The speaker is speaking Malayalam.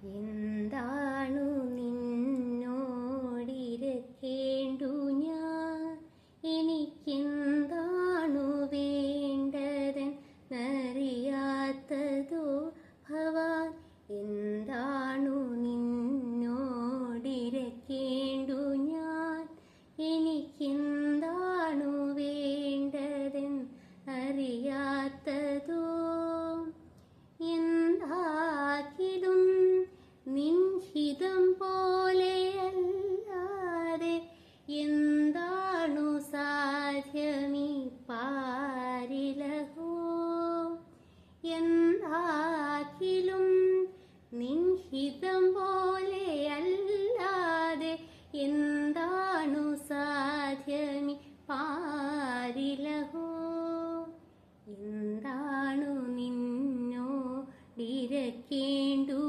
എന്താണു നിന്നോടിരക്കേണ്ടു ഞാൻ, എനിക്കെന്താണു വേണ്ടതെന്നറിയാത്തതോ ഭവാൻ. എന്താണു നിന്നോടിരക്കേണ്ടു ഞാൻ, എനിക്കെന്താണു വേണ്ടതെന്നറിയാത്തതോ. എന്താകിലും നിൻഹിതം പോലെയല്ലാതെ എന്താണു സാധ്യമീ പാരിലഹോ. എന്താകിലും നിൻഹിതം പോലെയല്ലാതെ എന്താണു സാധ്യമീ പാരിലഹോ. എന്താണു നിന്നോടിരക്കേണ്ടു